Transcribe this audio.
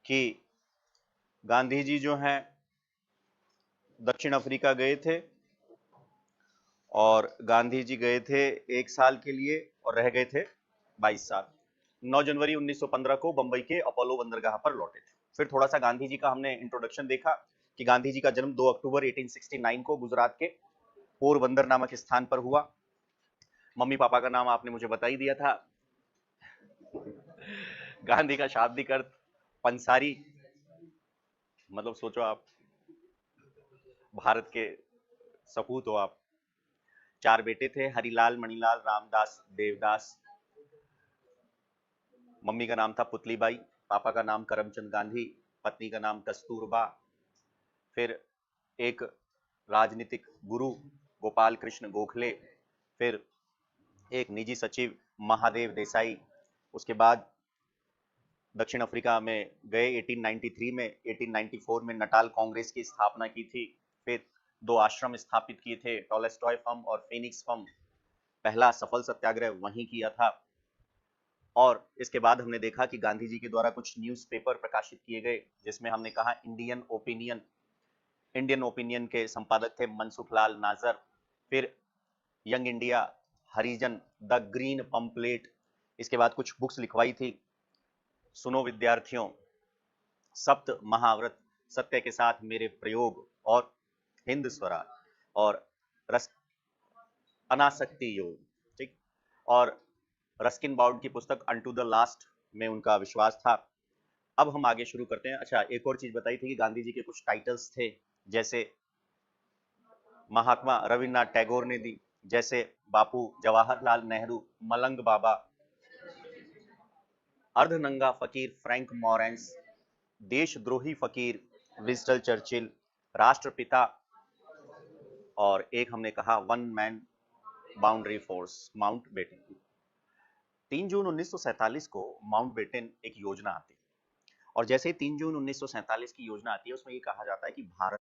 कि गांधी जी जो हैं दक्षिण अफ्रीका गए थे और गांधी जी गए थे 1 साल के लिए और रह गए थे 22 साल। 9 जनवरी 1915 को बंबई के अपोलो बंदरगाह पर लौटे थे। फिर थोड़ा सा गांधी जी का हमने इंट्रोडक्शन देखा कि गांधी जी का जन्म 2 अक्टूबर 1869 को गुजरात के पोरबंदर नामक स्थान पर हुआ। मम्मी पापा का नाम आपने मुझे बता ही दिया था। गांधी का शाब्दिक अर्थ पंसारी, मतलब सोचो आप भारत के सपूत हो आप। 4 बेटे थे, हरिलाल, मणिलाल, रामदास, देवदास। मम्मी का नाम था पुतलीबाई, पापा का नाम करमचंद गांधी, पत्नी का नाम कस्तूरबा। फिर एक राजनीतिक गुरु गोपाल कृष्ण गोखले, फिर एक निजी सचिव महादेव देसाई। उसके बाद दक्षिण अफ्रीका में गए 1893 में। 1894 में नटाल कांग्रेस की स्थापना की थी। फिर 2 आश्रम स्थापित किए थे, टॉलस्टॉय फर्म और फिनिक्स फर्म। पहला सफल सत्याग्रह वहीं किया था। और इसके बाद हमने देखा कि गांधी जी के द्वारा कुछ न्यूज़पेपर प्रकाशित किए गए, जिसमें हमने कहा इंडियन ओपिनियन। इंडियन ओपिनियन के संपादक थे मनसुख लाल नाजर। फिर young India, Harijan, the green pamphlet. इसके बाद कुछ बुक्स लिखवाई थी, सुनो विद्यार्थियों, सप्त महाव्रत, सत्य के साथ मेरे प्रयोग, और हिंद स्वराज, और रस अनासक्ति योग, ठीक। और रस्किन बाउड की पुस्तक अनटू द लास्ट में उनका विश्वास था। अब हम आगे शुरू करते हैं। अच्छा, एक और चीज बताई थी कि गांधी जी के कुछ टाइटल्स थे, जैसे महात्मा रविन्द्रनाथ टैगोर ने दी, जैसे बापू जवाहरलाल नेहरू, मलंग बाबा, अर्धनंगा फकीर फ्रैंक मॉरेंस, देशद्रोही फकीर विंस्टन चर्चिल, राष्ट्रपिता, और एक हमने कहा one man boundary force Mountbatten. 3 जून 1947 को माउंटबेटन एक योजना आती है, और जैसे ही 3 जून 1947 की योजना आती है, उसमें ये कहा जाता है कि भारत